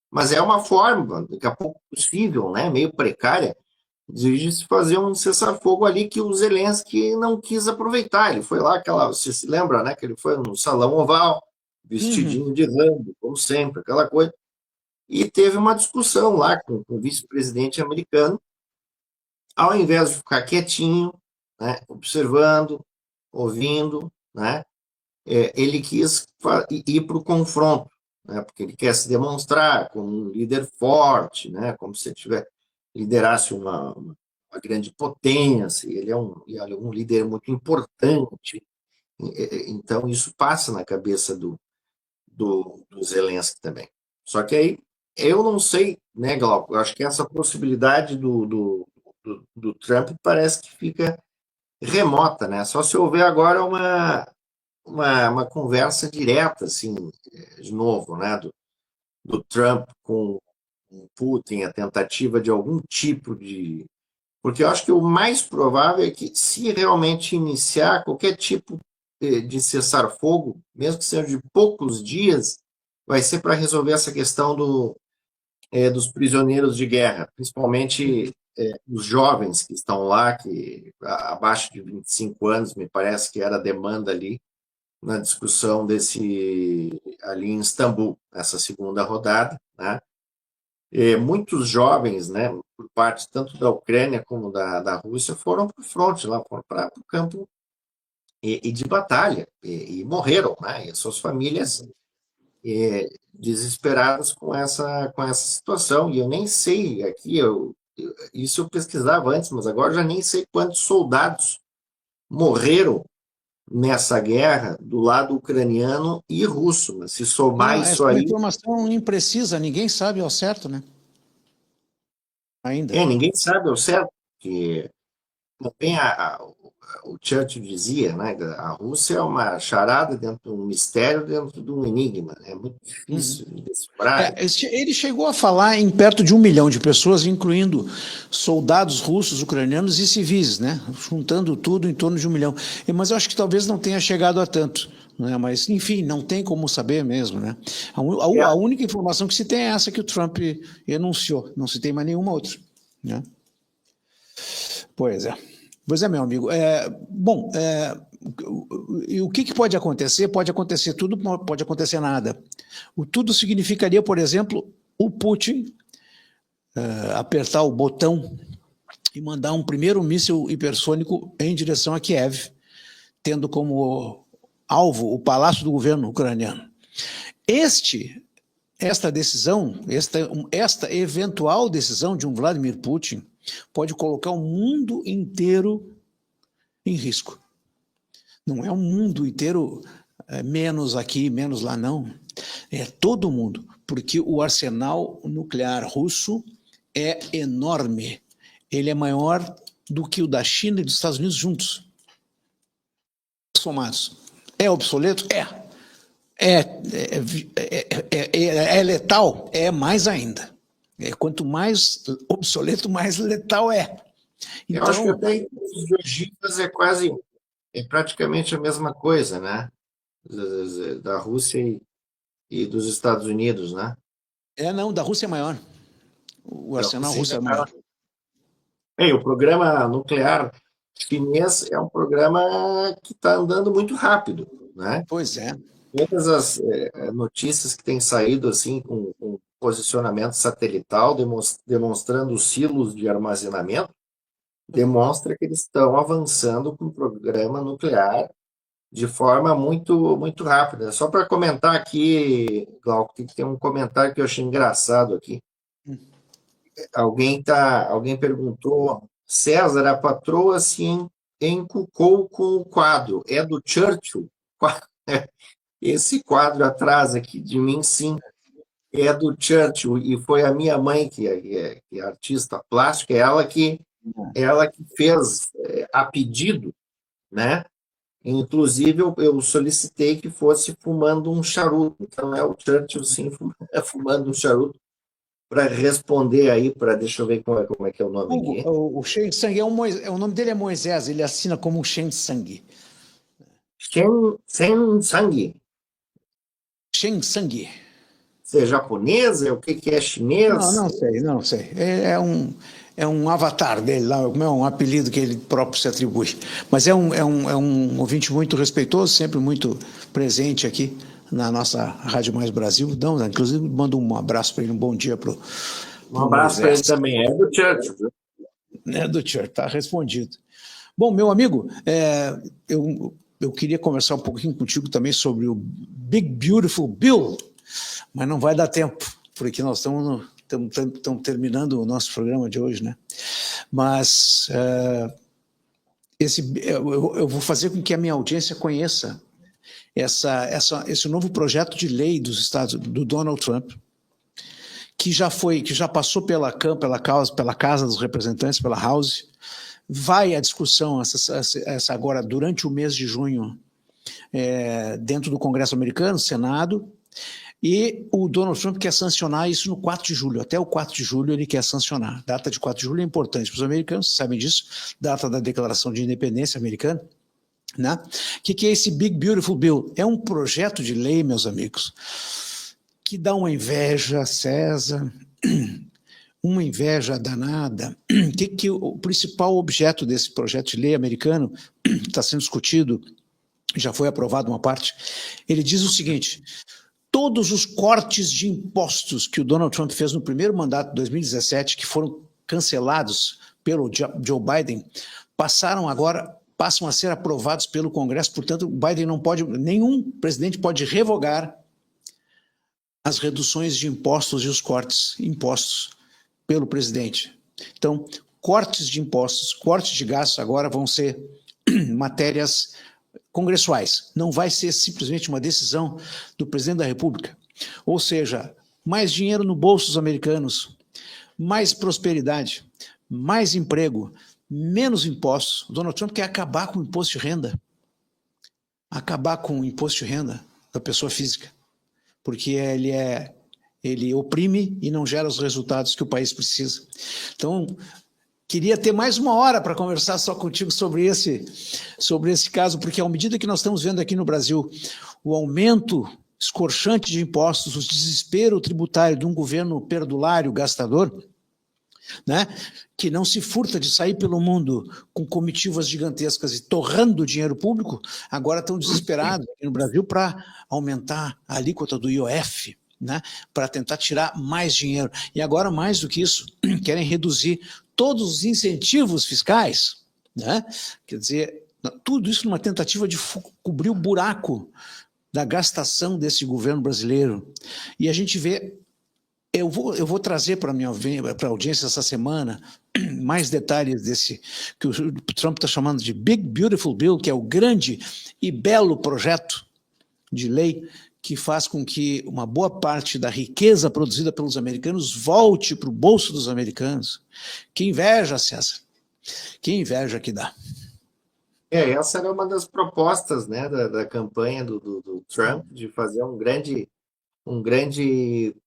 Mas é uma forma, daqui a pouco possível, né, meio precária, de se fazer um cessar-fogo ali que o Zelensky não quis aproveitar. Ele foi lá, você se lembra, né, que ele foi no Salão Oval, vestidinho de Rambo, como sempre, aquela coisa, e teve uma discussão lá com o vice-presidente americano, ao invés de ficar quietinho, né, observando, ouvindo, né, ele quis ir para o confronto, né, porque ele quer se demonstrar como um líder forte, né, como se ele liderasse uma grande potência, ele é um líder muito importante. Então, isso passa na cabeça do Zelensky também. Só que aí, eu não sei, né, Glauco, eu acho que essa possibilidade do Trump parece que fica remota, né? Só se houver agora uma conversa direta, assim, de novo, né, do Trump com o Putin, a tentativa de algum tipo de... Porque eu acho que o mais provável é que, se realmente iniciar qualquer tipo de cessar-fogo, mesmo que seja de poucos dias, vai ser para resolver essa questão dos prisioneiros de guerra, principalmente os jovens que estão lá, que abaixo de 25 anos, me parece que era a demanda ali, na discussão ali em Istambul, nessa segunda rodada, né? Muitos jovens, né, por parte tanto da Ucrânia como da Rússia, foram para o fronte, lá foram para o campo e de batalha, e morreram, né? E as suas famílias desesperadas com essa situação. E eu nem sei, aqui, isso eu pesquisava antes, mas agora já nem sei quantos soldados morreram nessa guerra do lado ucraniano e russo. Mas se somar Não, essa isso é uma aí, informação imprecisa, ninguém sabe ao certo, né? Ainda. ninguém sabe ao certo, que também o Churchill dizia, né, a Rússia é uma charada dentro de um mistério, dentro de um enigma, né? É muito Uhum. difícil de decifrar. Ele chegou a falar em perto de 1 milhão de pessoas, incluindo soldados russos, ucranianos e civis, né? Juntando tudo em torno de 1 milhão. Mas eu acho que talvez não tenha chegado a tanto, né? Mas, enfim, não tem como saber mesmo, né? A única informação que se tem é essa que o Trump enunciou, não se tem mais nenhuma outra, né? Pois é. Pois é, meu amigo. Bom, e o que pode acontecer? Pode acontecer tudo, pode acontecer nada. O tudo significaria, por exemplo, o Putin apertar o botão e mandar um primeiro míssil hipersônico em direção a Kiev, tendo como alvo o palácio do governo ucraniano. Esta decisão, esta eventual decisão de um Vladimir Putin pode colocar o mundo inteiro em risco. Não é um mundo inteiro, menos aqui, menos lá, não. É todo mundo, porque o arsenal nuclear russo é enorme. Ele é maior do que o da China e dos Estados Unidos juntos, somados. É obsoleto? É letal? É mais ainda. Quanto mais obsoleto, mais letal é. Eu acho que Então, até em termos de ogivas é praticamente a mesma coisa, né? Da Rússia e dos Estados Unidos, né? não, da Rússia é maior. O Da arsenal Rússia russo ainda é maior. o programa nuclear chinês é um programa que está andando muito rápido, né? Pois é. Todas as notícias que têm saído assim com posicionamento satelital, demonstrando os silos de armazenamento, demonstra que eles estão avançando com o programa nuclear de forma muito rápida. Só para comentar aqui, Glauco, tem um comentário que eu achei engraçado aqui. Alguém perguntou, César, a patroa se encucou com o quadro. É do Churchill? Esse quadro atrás aqui de mim, sim, é do Churchill. E foi a minha mãe, que é artista plástica, ela que fez a pedido, né? Inclusive, eu solicitei que fosse fumando um charuto. Então, é o Churchill, sim, fumando um charuto, para responder aí, deixa eu ver como é que é o nome aqui. O Shen Sang o nome dele é Moisés, ele assina como Shen Sang. Shen Sang. Shen Sang. Você é japonesa? O que é chinês? Não sei. É um avatar dele lá, é um apelido que ele próprio se atribui. Mas é um ouvinte muito respeitoso, sempre muito presente aqui na nossa Rádio Mais Brasil. Então, inclusive, mando um abraço para ele, um bom dia para o Um abraço para ele também. É do Churchill, viu? Do Churchill, está respondido. Bom, meu amigo, eu queria conversar um pouquinho contigo também sobre o Big Beautiful Bill, mas não vai dar tempo, porque nós estamos terminando o nosso programa de hoje, né? Mas eu vou fazer com que a minha audiência conheça esse novo projeto de lei dos Estados do Donald Trump, que já passou pela Casa dos Representantes, pela House. Vai à discussão essa agora durante o mês de junho dentro do Congresso americano, Senado, e o Donald Trump quer sancionar isso no 4 de julho. Até o 4 de julho ele quer sancionar. A data de 4 de julho é importante para os americanos, sabem disso, data da Declaração de Independência americana. Né? O que é esse Big Beautiful Bill? É um projeto de lei, meus amigos, que dá uma inveja, César, uma inveja danada. Que o principal objeto desse projeto de lei americano está sendo discutido, já foi aprovado uma parte, ele diz o seguinte: todos os cortes de impostos que o Donald Trump fez no primeiro mandato de 2017, que foram cancelados pelo Joe Biden, passaram agora passam a ser aprovados pelo Congresso. Portanto, Biden não pode, nenhum presidente pode revogar as reduções de impostos e os cortes impostos pelo presidente. Então, cortes de impostos, cortes de gastos agora vão ser matérias congressuais. Não vai ser simplesmente uma decisão do presidente da República. Ou seja, mais dinheiro no bolso dos americanos, mais prosperidade, mais emprego, menos impostos. O Donald Trump quer acabar com o imposto de renda. Acabar com o imposto de renda da pessoa física. Porque ele oprime e não gera os resultados que o país precisa. Então, queria ter mais uma hora para conversar só contigo sobre esse caso, porque à medida que nós estamos vendo aqui no Brasil o aumento escorchante de impostos, o desespero tributário de um governo perdulário, gastador, né, que não se furta de sair pelo mundo com comitivas gigantescas e torrando dinheiro público, agora estão desesperados aqui no Brasil para aumentar a alíquota do IOF, né, para tentar tirar mais dinheiro. E agora, mais do que isso, querem reduzir todos os incentivos fiscais, né? Quer dizer, tudo isso numa tentativa de cobrir o buraco da gastação desse governo brasileiro. E a gente vê, eu vou trazer para a audiência essa semana mais detalhes desse, que o Trump está chamando de Big Beautiful Bill, que é o grande e belo projeto de lei que faz com que uma boa parte da riqueza produzida pelos americanos volte para o bolso dos americanos. Que inveja, César. Que inveja que dá. Essa era uma das propostas, né, da campanha do Trump, de fazer um grande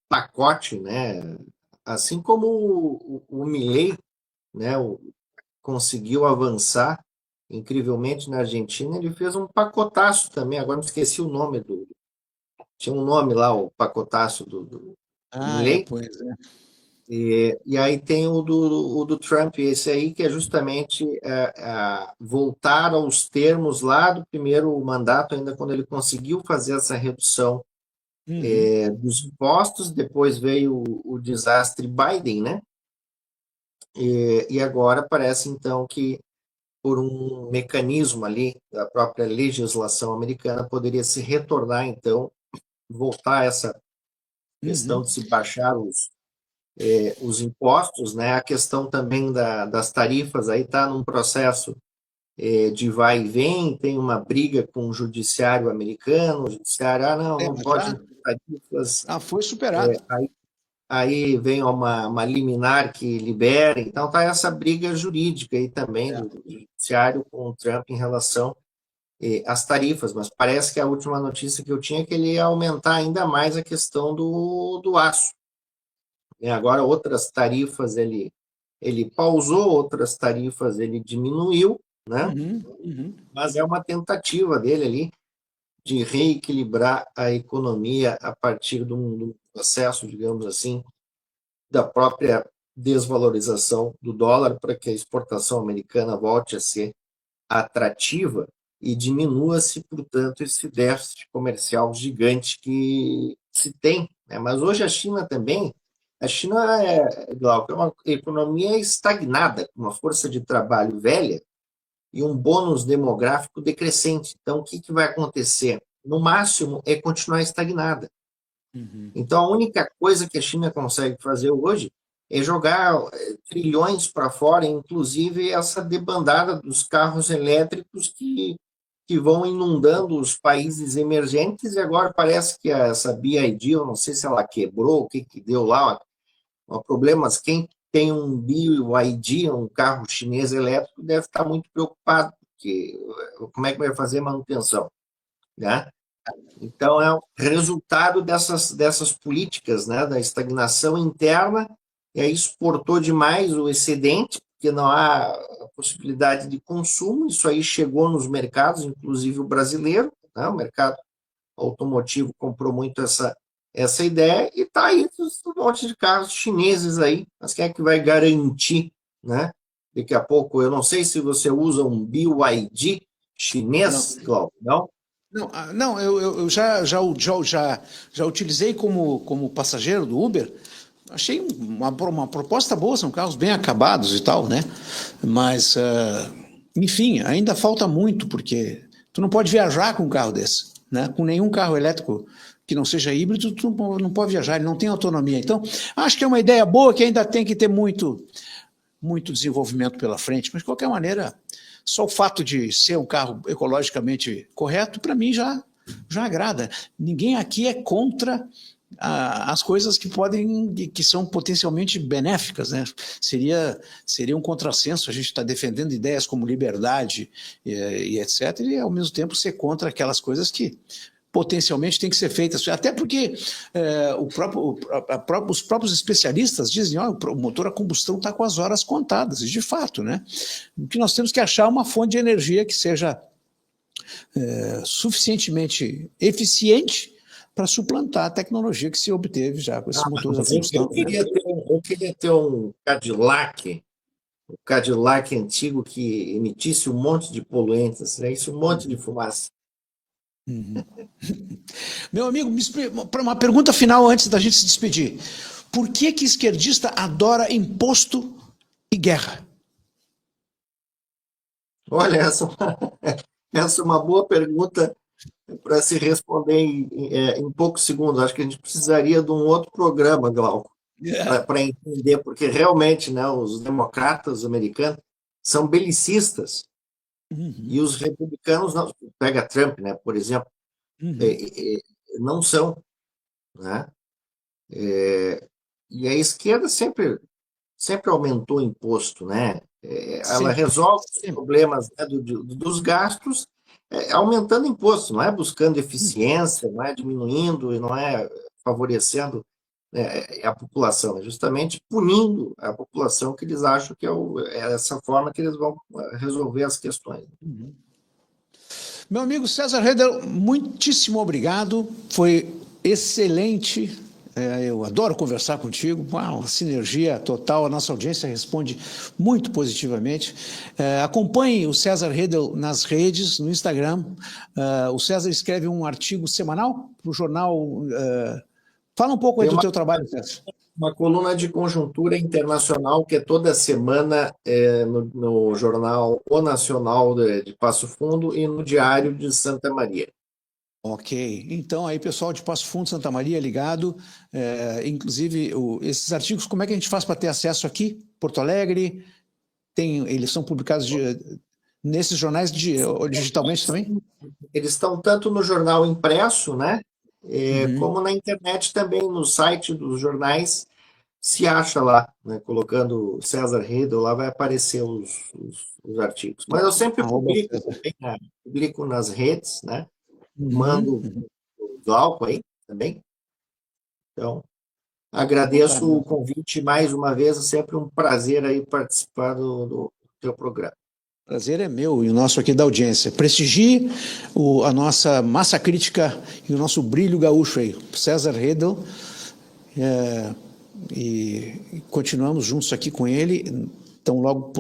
pacote, né? Assim como o Milei, né, conseguiu avançar incrivelmente na Argentina, ele fez um pacotaço também, agora me esqueci o nome tinha um nome lá, o pacotaço do Milei. Pois é. E aí tem o do Trump, esse aí que é justamente voltar aos termos lá do primeiro mandato, ainda quando ele conseguiu fazer essa redução dos impostos. Depois veio o desastre Biden, né? E agora parece então que por um mecanismo ali da própria legislação americana poderia se retornar então, voltar a essa questão de se baixar os impostos, né? A questão também das tarifas aí está num processo de vai e vem, tem uma briga com o judiciário americano, o judiciário, não pode tarifas. Foi superado. Aí vem uma liminar que libera, então tá essa briga jurídica aí também do judiciário com o Trump em relação às tarifas, mas parece que a última notícia que eu tinha é que ele ia aumentar ainda mais a questão do aço. E agora outras tarifas ele pausou, outras tarifas ele diminuiu, né? Mas é uma tentativa dele ali de reequilibrar a economia a partir de um processo, digamos assim, da própria desvalorização do dólar para que a exportação americana volte a ser atrativa e diminua-se, portanto, esse déficit comercial gigante que se tem, né? Mas hoje a China também, Glauco, é uma economia estagnada, com uma força de trabalho velha e um bônus demográfico decrescente. Então, o que vai acontecer? No máximo, é continuar estagnada. Então, a única coisa que a China consegue fazer hoje é jogar trilhões para fora, inclusive essa debandada dos carros elétricos que vão inundando os países emergentes, e agora parece que essa BYD, eu não sei se ela quebrou, o que deu lá, problemas. Quem tem um BYD, um carro chinês elétrico, deve estar muito preocupado, porque como é que vai fazer manutenção, né? Então, é o resultado dessas políticas, né, da estagnação interna, e aí exportou demais o excedente, porque não há possibilidade de consumo. Isso aí chegou nos mercados, inclusive o brasileiro, né, o mercado automotivo comprou muito essa ideia, e está aí um monte de carros chineses aí, mas quem é que vai garantir, né? Daqui a pouco, eu não sei se você usa um BYD chinês, Cláudio, não? Não, eu já utilizei como passageiro do Uber. Achei uma proposta boa, são carros bem acabados e tal, né? Mas enfim, ainda falta muito, porque tu não pode viajar com um carro desse, né? Com nenhum carro elétrico que não seja híbrido, tu não pode viajar, ele não tem autonomia. Então, acho que é uma ideia boa que ainda tem que ter muito desenvolvimento pela frente, mas de qualquer maneira, só o fato de ser um carro ecologicamente correto, para mim já agrada. Ninguém aqui é contra as coisas que são potencialmente benéficas, né? Seria um contrassenso a gente estar defendendo ideias como liberdade e etc., e ao mesmo tempo ser contra aquelas coisas que potencialmente tem que ser feitas, até porque os próprios especialistas dizem que o motor a combustão está com as horas contadas, e de fato, né? O que nós temos que achar uma fonte de energia que seja suficientemente eficiente para suplantar a tecnologia que se obteve já com esses motores a combustão. Eu queria ter um Cadillac antigo que emitisse um monte de poluentes, né? Isso, um monte de fumaça. Uhum. Meu amigo, para uma pergunta final antes da gente se despedir. Por que esquerdista adora imposto e guerra? Olha, essa é uma boa pergunta para se responder em poucos segundos. Acho que a gente precisaria de um outro programa, Glauco, para entender, porque realmente, né, os democratas americanos são belicistas. Uhum. E os republicanos, não, pega Trump, né, por exemplo, não são. Né? E a esquerda sempre aumentou o imposto, né? Ela resolve os problemas, né, dos gastos aumentando imposto, não é buscando eficiência, não é diminuindo, não é favorecendo a população, é justamente punindo a população, que eles acham que é essa forma que eles vão resolver as questões. Uhum. Meu amigo César Redel, muitíssimo obrigado, foi excelente. Eu adoro conversar contigo, uma sinergia total, a nossa audiência responde muito positivamente. Acompanhe o César Redel nas redes, no Instagram. O César escreve um artigo semanal para o jornal. Fala um pouco aí do teu trabalho, César. Uma coluna de conjuntura internacional que é toda semana no jornal O Nacional de Passo Fundo e no Diário de Santa Maria. Ok, então aí pessoal de Passo Fundo, Santa Maria, ligado, inclusive esses artigos, como é que a gente faz para ter acesso aqui? Porto Alegre, eles são publicados nesses jornais digitalmente também? Eles estão tanto no jornal impresso, né, como na internet também, no site dos jornais, se acha lá, né, colocando César Redel, lá vai aparecer os artigos. Mas eu sempre publico nas redes, né, mando o Glauco aí também. Então, agradeço o convite mais uma vez, é sempre um prazer aí participar do teu programa. Prazer é meu e o nosso aqui da audiência. Prestigie a nossa massa crítica e o nosso brilho gaúcho aí, César Redel, e continuamos juntos aqui com ele. Então, logo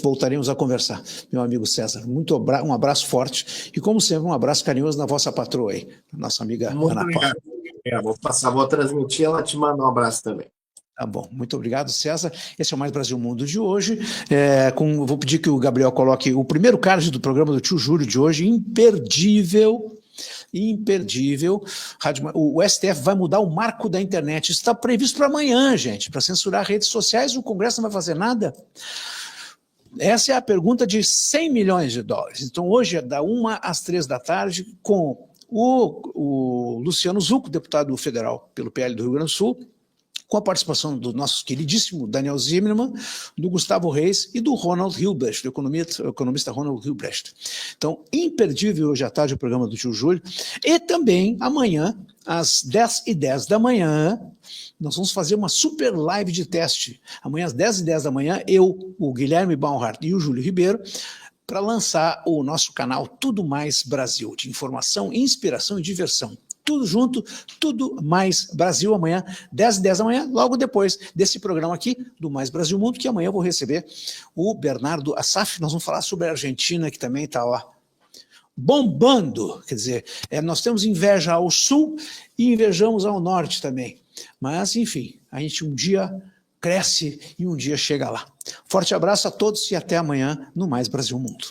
voltaremos a conversar. Meu amigo César, um abraço forte e, como sempre, um abraço carinhoso na vossa patroa aí, nossa amiga Ana Paula. Vou transmitir, ela te manda um abraço também. Tá bom, muito obrigado, César. Esse é o Mais Brasil Mundo de hoje. Vou pedir que o Gabriel coloque o primeiro card do programa do Tio Júlio de hoje, imperdível. O STF vai mudar o marco da internet. Isso está previsto para amanhã, gente, para censurar redes sociais. O Congresso não vai fazer nada. Essa é a pergunta de 100 milhões de dólares. Então, hoje, da 1 às 3 da tarde, com o Luciano Zucco, deputado federal pelo PL do Rio Grande do Sul, com a participação do nosso queridíssimo Daniel Zimmermann, do Gustavo Reis e do Ronald Hilbrecht, do economista Ronald Hilbrecht. Então, imperdível hoje à tarde o programa do Tio Júlio. E também, amanhã, às 10h10 da manhã, nós vamos fazer uma super live de teste. Amanhã, às 10h10 da manhã, eu, o Guilherme Baumhart e o Júlio Ribeiro, para lançar o nosso canal Tudo Mais Brasil, de informação, inspiração e diversão. Tudo junto, Tudo Mais Brasil, amanhã, 10h10 da manhã, logo depois desse programa aqui, do Mais Brasil Mundo, que amanhã eu vou receber o Bernardo Assaf. Nós vamos falar sobre a Argentina, que também está lá bombando. Quer dizer, nós temos inveja ao sul e invejamos ao norte também. Mas, enfim, a gente um dia cresce e um dia chega lá. Forte abraço a todos e até amanhã no Mais Brasil Mundo.